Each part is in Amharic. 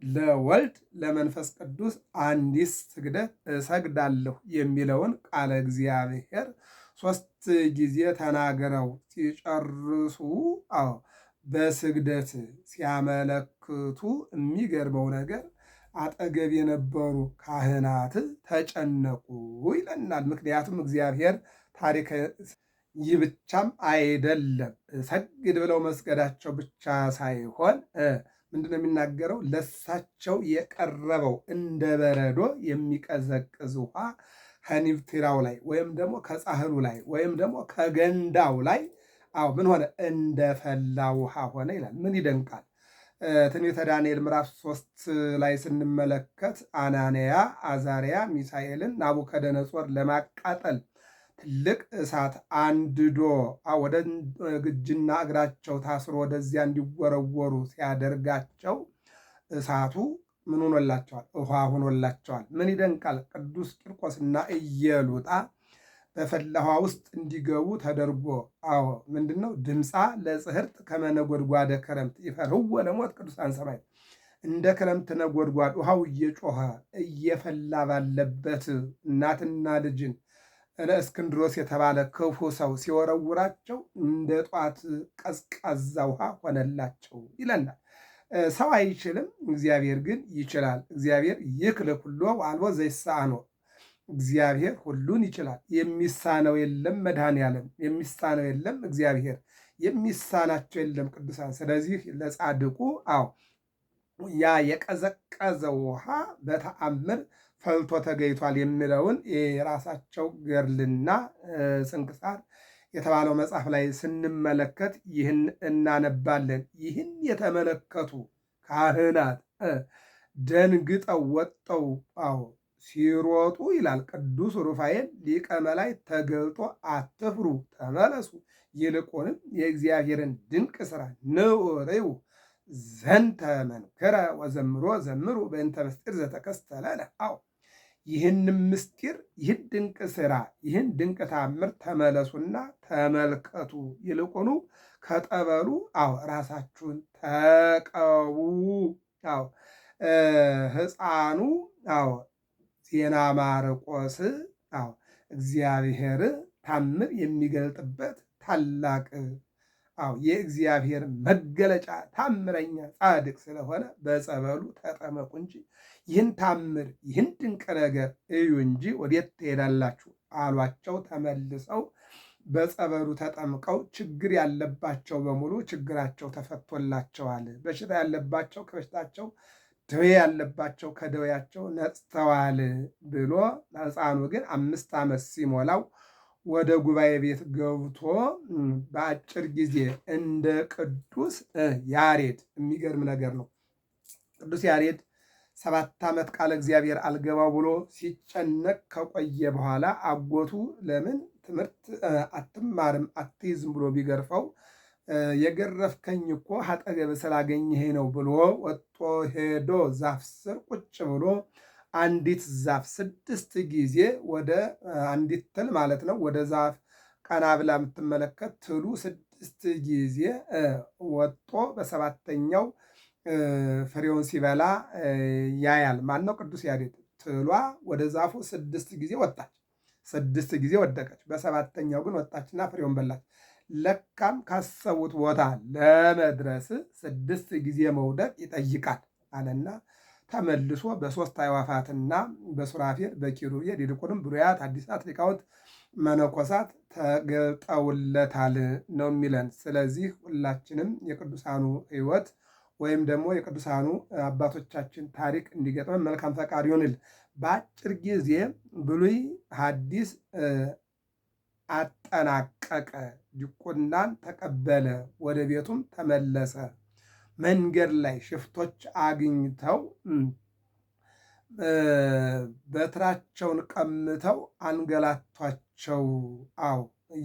ለወልድ ለመንፈስ ቅዱስ አንዲት ስግደት እሰግዳለሁ የሚለውን ቃለ እግዚአብሔር 3 ጊዜ ተናግረው ሲጨርሱ በስግደት ሲያመለክቱ የሚገርመው ነገር አጠገብ የነበሩ ካህናት ተጨነቁ ይለናል። ምክንያቱም እግዚአብሔር ታሪክ ይህ ብቻም አይደለም፣ ሰግድ ብለው መስገዳቸው ብቻ ሳይሆን ምንድነው የሚናገረው? ለሳቸው የቀረበው እንደ በረዶ የሚቀዘቅዝ ውሃ ከኒብትራው ላይ ወይም ደግሞ ከጻሕሉ ላይ ወይም ደግሞ ከገንዳው ላይ ምን ሆነ? እንደፈላ ውሃ ሆነ ይላል። ምን ይደንቃል! ትንቢተ ዳንኤል ምዕራፍ 3 ላይ ስንመለከት አናንያ፣ አዛርያ ሚሳኤልን ናቡከደነጾር ለማቃጠል ትልቅ እሳት አንድዶ ወደ እጅና እግራቸው ታስሮ ወደዚያ እንዲወረወሩ ሲያደርጋቸው እሳቱ ምን ሆኖላቸዋል? ውሃ ሆኖላቸዋል። ምን ይደንቃል! ቅዱስ ቂርቆስና ኢየሉጣ በፈላ ውሃ ውስጥ እንዲገቡ ተደርጎ ምንድነው? ድምፃ ለጽህርት ከመነጎድጓደ ክረምት ይፈርህዎ ለሞት ቅዱሳን ሰማዕት። እንደ ክረምት ነጎድጓድ ውሃው እየጮኸ እየፈላ ባለበት እናትና ልጅን እስክንድሮስ የተባለ ክፉ ሰው ሲወረውራቸው እንደ ጧት ቀዝቃዛ ውሃ ሆነላቸው ይለናል። ሰው አይችልም፣ እግዚአብሔር ግን ይችላል። እግዚአብሔር ይክል ኩሎ ወአልቦ ዘይሳነው። እግዚአብሔር ሁሉን ይችላል፣ የሚሳነው የለም። መድኃኔዓለም የሚሳነው የለም። እግዚአብሔር የሚሳናቸው የለም ቅዱሳን። ስለዚህ ለጻድቁ ያ የቀዘቀዘ ውሃ በተአምር ፈልቶ ተገኝቷል የሚለውን የራሳቸው ገድልና ስንክሳር የተባለው መጽሐፍ ላይ ስንመለከት ይህን እናነባለን። ይህን የተመለከቱ ካህናት ደንግጠው ወጠው ሲሮጡ ይላል ቅዱስ ሩፋኤል ሊቀ መላእክት ተገልጦ አትፍሩ፣ ተመለሱ፣ ይልቁንም የእግዚአብሔርን ድንቅ ሥራ ንዑርዩ ዘንተ መንክረ ወዘምሮ ዘምሩ በእንተ ምስጢር ዘተከስተለነ። ይህን ምስጢር፣ ይህን ድንቅ ሥራ፣ ይህን ድንቅ ታምር ተመለሱና ተመልከቱ፣ ይልቁኑ ከጠበሉ ራሳችሁን ተቀቡ። ሕፃኑ ዜና ማርቆስ እግዚአብሔር ታምር የሚገልጥበት ታላቅ የእግዚአብሔር መገለጫ ታምረኛ ጻድቅ ስለሆነ በጸበሉ ተጠመቁ እንጂ ይህን ታምር ይህን ድንቅ ነገር እዩ እንጂ ወዴት ትሄዳላችሁ አሏቸው። ተመልሰው በጸበሉ ተጠምቀው ችግር ያለባቸው በሙሉ ችግራቸው ተፈቶላቸዋል። በሽታ ያለባቸው ከበሽታቸው፣ ደዌ ያለባቸው ከደዌያቸው ነጽተዋል ብሎ ሕፃኑ ግን 5 ዓመት ሲሞላው ወደ ጉባኤ ቤት ገብቶ በአጭር ጊዜ እንደ ቅዱስ ያሬድ፣ የሚገርም ነገር ነው። ቅዱስ ያሬድ 7 ዓመት ቃለ እግዚአብሔር አልገባው ብሎ ሲጨነቅ ከቆየ በኋላ አጎቱ ለምን ትምህርት አትማርም አትይዝም ብሎ ቢገርፈው የገረፍከኝ እኮ አጠገብ ስላገኘህ ነው ብሎ ወጥቶ ሄዶ ዛፍ ስር ቁጭ ብሎ አንዲት ዛፍ 6 ጊዜ ወደ አንዲት ትል ማለት ነው ወደ ዛፍ ቀና ብላ የምትመለከት ትሉ 6 ጊዜ ወጥቶ በሰባተኛው ፍሬውን ሲበላ ያያል። ማን ነው? ቅዱስ ያሬድ። ትሏ ወደ ዛፉ 6 ጊዜ ወጣች፣ 6 ጊዜ ወደቀች። በሰባተኛው ግን ወጣችና ፍሬውን በላች። ለካም ካሰቡት ቦታ ለመድረስ 6 ጊዜ መውደቅ ይጠይቃል አለና ተመልሶ በ3 አዕዋፋትና በሱራፌል በኪሩቤል ይልቁንም ብሉያት አዲሳት ሊቃውንት መነኮሳት ተገልጠውለታል ነው የሚለን። ስለዚህ ሁላችንም የቅዱሳኑ ሕይወት ወይም ደግሞ የቅዱሳኑ አባቶቻችን ታሪክ እንዲገጥመን መልካም ፈቃድ ይሆንል። በአጭር ጊዜ ብሉይ ሐዲስ አጠናቀቀ፣ ዲቁናን ተቀበለ፣ ወደ ቤቱም ተመለሰ። መንገድ ላይ ሽፍቶች አግኝተው በትራቸውን ቀምተው አንገላቷቸው፣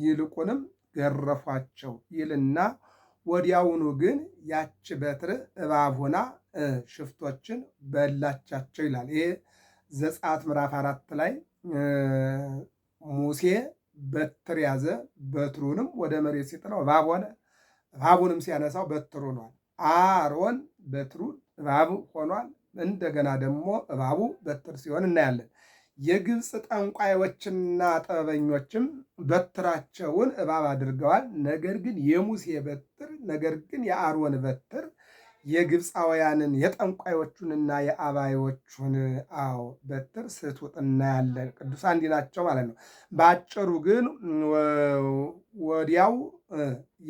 ይልቁንም ገረፏቸው ይልና ወዲያውኑ ግን ያች በትር እባብ ሆና ሽፍቶችን በላቻቸው ይላል። ይሄ ዘጸአት ምዕራፍ 4 ላይ ሙሴ በትር ያዘ፣ በትሩንም ወደ መሬት ሲጥለው እባብ ሆነ፣ እባቡንም ሲያነሳው በትር ሆኗል። አሮን በትሩን እባብ ሆኗል፣ እንደገና ደግሞ እባቡ በትር ሲሆን እናያለን። የግብፅ ጠንቋዮችና ጥበበኞችም በትራቸውን እባብ አድርገዋል። ነገር ግን የሙሴ በትር ነገር ግን የአሮን በትር የግብፃውያንን የጠንቋዮቹንና የአባዮቹን በትር ስትውጥ እናያለን። ቅዱሳን እንዲህ ናቸው ማለት ነው። በአጭሩ ግን ወዲያው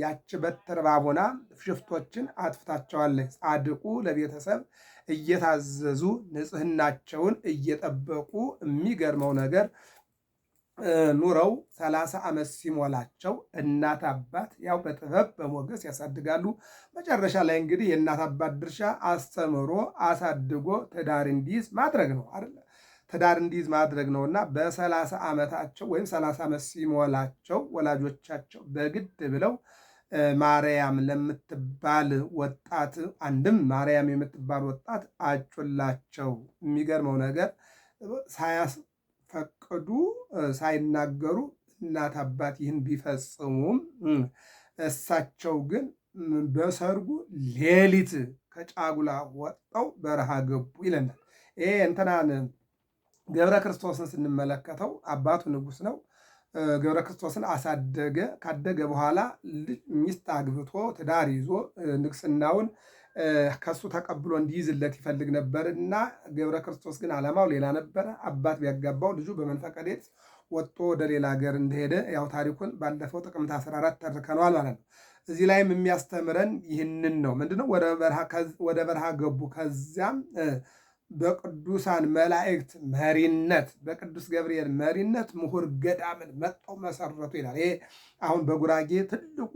ያች በትር ባቦና ሽፍቶችን አጥፍታቸዋለች። ጻድቁ ለቤተሰብ እየታዘዙ ንጽህናቸውን እየጠበቁ የሚገርመው ነገር ኑረው 30 ዓመት ሲሞላቸው እናት አባት ያው በጥበብ በሞገስ ያሳድጋሉ። መጨረሻ ላይ እንግዲህ የእናት አባት ድርሻ አስተምሮ አሳድጎ ትዳር እንዲይዝ ማድረግ ነው አይደለ? ትዳር እንዲይዝ ማድረግ ነውና በ30 ዓመታቸው ወይም 30 ዓመት ሲሞላቸው ወላጆቻቸው በግድ ብለው ማርያም ለምትባል ወጣት አንድም ማርያም የምትባል ወጣት አጩላቸው። የሚገርመው ነገር ሳያስፈቅዱ ሳይናገሩ እናት አባት ይህን ቢፈጽሙም እሳቸው ግን በሰርጉ ሌሊት ከጫጉላ ወጣው በረሃ ገቡ ይለናል። ይሄ እንትናን ገብረ ክርስቶስን ስንመለከተው አባቱ ንጉሥ ነው። ገብረ ክርስቶስን አሳደገ። ካደገ በኋላ ሚስት አግብቶ ትዳር ይዞ ንግስናውን ከሱ ተቀብሎ እንዲይዝለት ይፈልግ ነበር እና ገብረ ክርስቶስ ግን ዓላማው ሌላ ነበረ። አባት ቢያጋባው ልጁ በመንፈቀ ሌሊት ወጥቶ ወደ ሌላ ሀገር እንደሄደ ያው ታሪኩን ባለፈው ጥቅምት 14 ተርከነዋል ማለት ነው። እዚህ ላይም የሚያስተምረን ይህንን ነው። ምንድነው? ወደ በረሃ ገቡ። ከዚያም በቅዱሳን መላእክት መሪነት በቅዱስ ገብርኤል መሪነት ምሁር ገዳምን መጥተው መሰረቱ ይላል። ይሄ አሁን በጉራጌ ትልቁ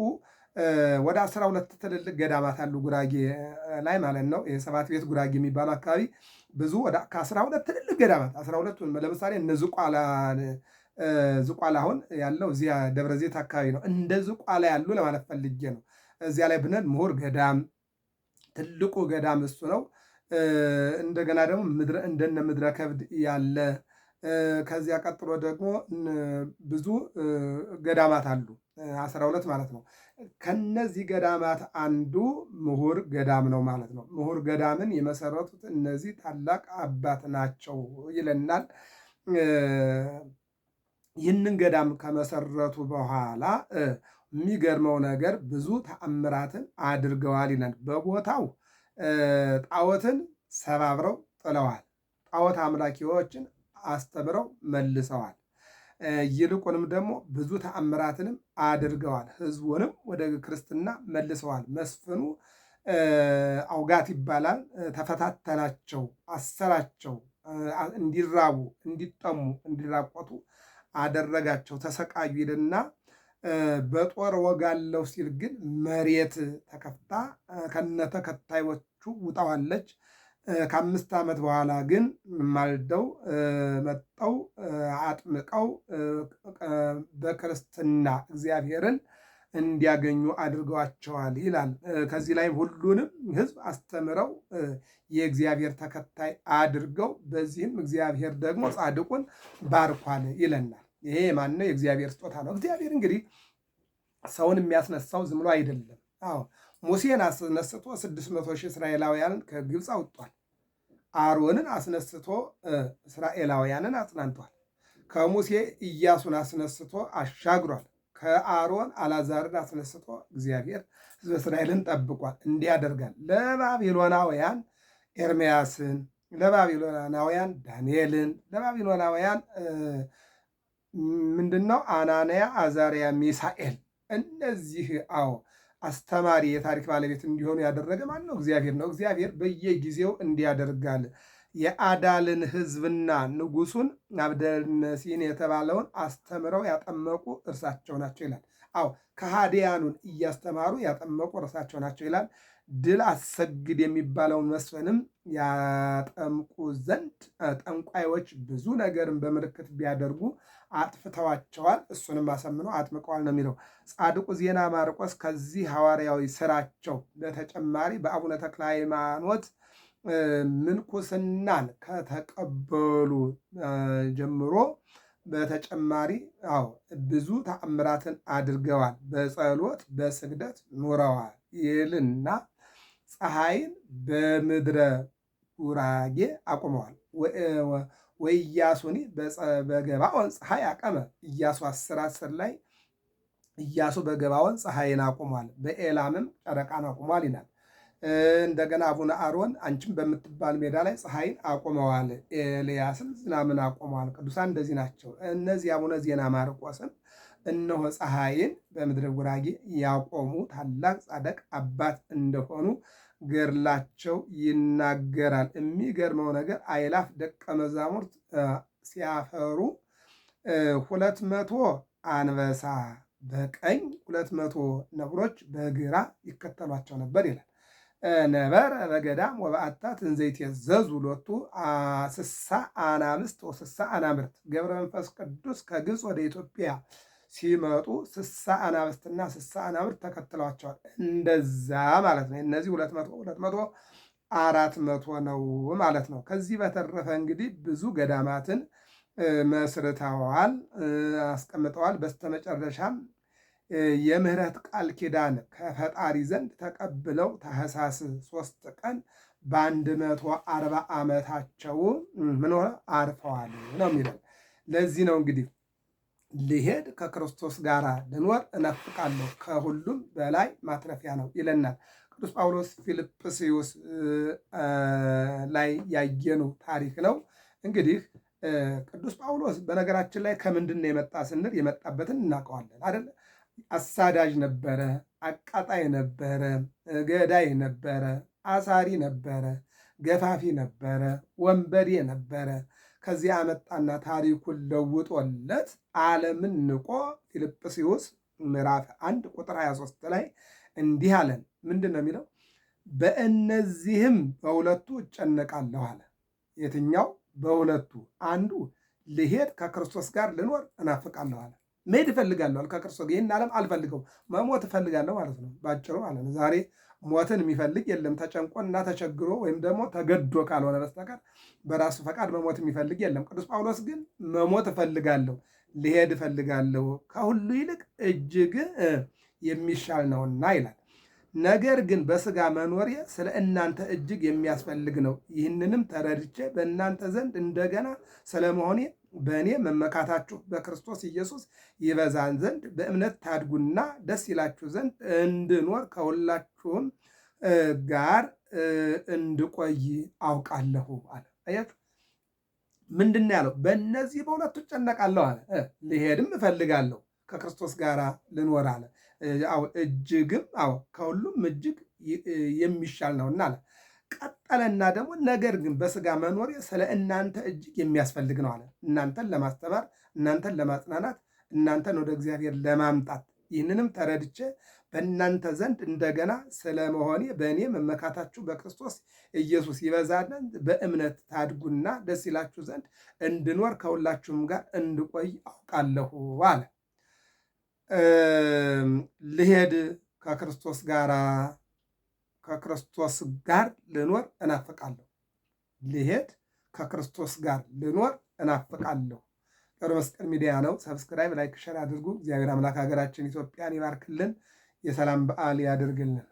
ወደ 12 ትልልቅ ገዳማት አሉ ጉራጌ ላይ ማለት ነው። የሰባት ቤት ጉራጌ የሚባለው አካባቢ ብዙ ከ12 ትልልቅ ገዳማት 12ቱን ለምሳሌ እነ ዝቋላ አሁን ያለው እዚያ ደብረ ዘይት አካባቢ ነው። እንደ ዝቋላ ያሉ ለማለት ፈልጌ ነው። እዚያ ላይ ብነን ምሁር ገዳም ትልቁ ገዳም እሱ ነው። እንደገና ደግሞ እንደነ ምድረ ከብድ ያለ ከዚያ ቀጥሎ ደግሞ ብዙ ገዳማት አሉ 12 ማለት ነው። ከነዚህ ገዳማት አንዱ ምሁር ገዳም ነው ማለት ነው። ምሁር ገዳምን የመሰረቱት እነዚህ ታላቅ አባት ናቸው ይለናል። ይህንን ገዳም ከመሰረቱ በኋላ የሚገርመው ነገር ብዙ ተአምራትን አድርገዋል ይላል። በቦታው ጣዖትን ሰባብረው ጥለዋል። ጣዖት አምላኪዎችን አስተምረው መልሰዋል። ይልቁንም ደግሞ ብዙ ተአምራትንም አድርገዋል። ሕዝቡንም ወደ ክርስትና መልሰዋል። መስፍኑ አውጋት ይባላል። ተፈታተናቸው፣ አሰራቸው፣ እንዲራቡ፣ እንዲጠሙ፣ እንዲራቆቱ አደረጋቸው። ተሰቃዩ ይልና በጦር ወጋለው ሲል ግን መሬት ተከፍታ ከነተከታዮቹ ውጣዋለች። ከ5 ዓመት በኋላ ግን ማልደው መጠው አጥምቀው በክርስትና እግዚአብሔርን እንዲያገኙ አድርገዋቸዋል ይላል። ከዚህ ላይ ሁሉንም ሕዝብ አስተምረው የእግዚአብሔር ተከታይ አድርገው በዚህም እግዚአብሔር ደግሞ ጻድቁን ባርኳል ይለናል። ይሄ ማነው? የእግዚአብሔር ስጦታ ነው። እግዚአብሔር እንግዲህ ሰውን የሚያስነሳው ዝም ብሎ አይደለም። ሙሴን አስነስቶ 600 ሺህ እስራኤላውያንን ከግብፅ አውጥቷል። አሮንን አስነስቶ እስራኤላውያንን አጽናንቷል። ከሙሴ ኢያሱን አስነስቶ አሻግሯል። ከአሮን አልዓዛርን አስነስቶ እግዚአብሔር ሕዝበ እስራኤልን ጠብቋል። እንዲህ ያደርጋል። ለባቢሎናውያን ኤርምያስን፣ ለባቢሎናውያን ዳንኤልን፣ ለባቢሎናውያን ምንድነው አናንያ፣ አዛርያ፣ ሚሳኤል እነዚህ አስተማሪ የታሪክ ባለቤት እንዲሆኑ ያደረገ ማን ነው? እግዚአብሔር ነው። እግዚአብሔር በየጊዜው እንዲያደርጋል። የአዳልን ሕዝብና ንጉሱን አብደልመሲን የተባለውን አስተምረው ያጠመቁ እርሳቸው ናቸው ይላል። ከሃዲያኑን እያስተማሩ ያጠመቁ እርሳቸው ናቸው ይላል። ድል አሰግድ የሚባለውን መስፍንም ያጠምቁ ዘንድ ጠንቋዮች ብዙ ነገርን በምልክት ቢያደርጉ አጥፍተዋቸዋል። እሱንም አሰምነው አጥምቀዋል ነው የሚለው ጻድቁ ዜና ማርቆስ። ከዚህ ሐዋርያዊ ስራቸው በተጨማሪ በአቡነ ተክለ ሃይማኖት ምንኩስናን ከተቀበሉ ጀምሮ በተጨማሪ ብዙ ተአምራትን አድርገዋል። በጸሎት በስግደት ኖረዋል ይልና ፀሐይን በምድረ ጉራጌ አቁመዋል። ወኢያሱኒ በገባዖን ፀሐይ አቀመ። ኢያሱ 10:10 ላይ ኢያሱ በገባዖን ፀሐይን አቁሟል፣ በኤላምም ጨረቃን አቁሟል ይላል። እንደገና አቡነ አሮን አንቺም በምትባል ሜዳ ላይ ፀሐይን አቁመዋል፣ ኤልያስም ዝናምን አቁመዋል። ቅዱሳን እንደዚህ ናቸው። እነዚህ አቡነ ዜና ማርቆስም እነሆ ፀሐይን በምድረ ጉራጌ ያቆሙ ታላቅ ጻድቅ አባት እንደሆኑ ገድላቸው ይናገራል። የሚገርመው ነገር አእላፍ ደቀ መዛሙርት ሲያፈሩ 200 አንበሳ በቀኝ 200 ነብሮች በግራ ይከተሏቸው ነበር ይላል። ነበረ በገዳም ወበአታት እንዘይትየዘዙ ሎቱ 60 አናብስት ወ60 አናብርት። ገብረ መንፈስ ቅዱስ ከግብፅ ወደ ኢትዮጵያ ሲመጡ 60 አናብስትና 60 አናብርት ተከትለዋቸዋል። እንደዛ ማለት ነው። እነዚህ 200 400 ነው ማለት ነው። ከዚህ በተረፈ እንግዲህ ብዙ ገዳማትን መስርተዋል፣ አስቀምጠዋል። በስተመጨረሻም የምህረት ቃል ኪዳን ከፈጣሪ ዘንድ ተቀብለው ታኅሳስ 3 ቀን በ140 ዓመታቸው ምን ሆነ አርፈዋል ነው የሚለው። ለዚህ ነው እንግዲህ ልሄድ ከክርስቶስ ጋር ልኖር እናፍቃለሁ ከሁሉም በላይ ማትረፊያ ነው ይለናል ቅዱስ ጳውሎስ። ፊልጵስዩስ ላይ ያየነው ታሪክ ነው። እንግዲህ ቅዱስ ጳውሎስ በነገራችን ላይ ከምንድን ነው የመጣ ስንል የመጣበትን እናውቀዋለን አይደል? አሳዳጅ ነበረ፣ አቃጣይ ነበረ፣ ገዳይ ነበረ፣ አሳሪ ነበረ፣ ገፋፊ ነበረ፣ ወንበዴ ነበረ። ከዚህ አመጣና ታሪኩን ለውጦለት ዓለምን ንቆ ፊልጵስዩስ ምዕራፍ 1 ቁጥር 23 ላይ እንዲህ አለን። ምንድን ነው የሚለው? በእነዚህም በሁለቱ እጨነቃለሁ አለ። የትኛው በሁለቱ? አንዱ ልሄድ ከክርስቶስ ጋር ልኖር እናፍቃለሁ አለ። መሄድ እፈልጋለሁ ከክርስቶስ። ይህን ዓለም አልፈልገውም፣ መሞት እፈልጋለሁ ማለት ነው ባጭሩ ማለት ነው። ዛሬ ሞትን የሚፈልግ የለም። ተጨንቆና ተቸግሮ ወይም ደግሞ ተገዶ ካልሆነ በስተቀር በራሱ ፈቃድ መሞት የሚፈልግ የለም። ቅዱስ ጳውሎስ ግን መሞት እፈልጋለሁ፣ ልሄድ እፈልጋለሁ፣ ከሁሉ ይልቅ እጅግ የሚሻል ነውና ይላል። ነገር ግን በሥጋ መኖሬ ስለ እናንተ እጅግ የሚያስፈልግ ነው። ይህንንም ተረድቼ በእናንተ ዘንድ እንደገና ስለመሆኔ በእኔ መመካታችሁ በክርስቶስ ኢየሱስ ይበዛን ዘንድ በእምነት ታድጉና ደስ ይላችሁ ዘንድ እንድኖር ከሁላችሁም ጋር እንድቆይ አውቃለሁ አለ። አያችሁ ምንድን ነው ያለው? በእነዚህ በሁለቱ እጨነቃለሁ አለ። ልሄድም እፈልጋለሁ ከክርስቶስ ጋር ልኖር አለ። እጅግም ከሁሉም እጅግ የሚሻል ነውና አለ። ቀጠለና ደግሞ ነገር ግን በሥጋ መኖሬ ስለ እናንተ እጅግ የሚያስፈልግ ነው አለ። እናንተን ለማስተማር፣ እናንተን ለማጽናናት፣ እናንተን ወደ እግዚአብሔር ለማምጣት። ይህንንም ተረድቼ በእናንተ ዘንድ እንደገና ስለመሆኔ በእኔ መመካታችሁ በክርስቶስ ኢየሱስ ይበዛ ዘንድ በእምነት ታድጉና ደስ ይላችሁ ዘንድ እንድኖር ከሁላችሁም ጋር እንድቆይ አውቃለሁ አለ። ልሄድ ከክርስቶስ ጋር ልኖር እናፍቃለሁ። ልሄድ ከክርስቶስ ጋር ልኖር እናፍቃለሁ። ገብረ መስቀል ሚዲያ ነው። ሰብስክራይብ፣ ላይክ፣ ሸር አድርጉ። እግዚአብሔር አምላክ ሀገራችን ኢትዮጵያን ይባርክልን፣ የሰላም በዓል ያድርግልን።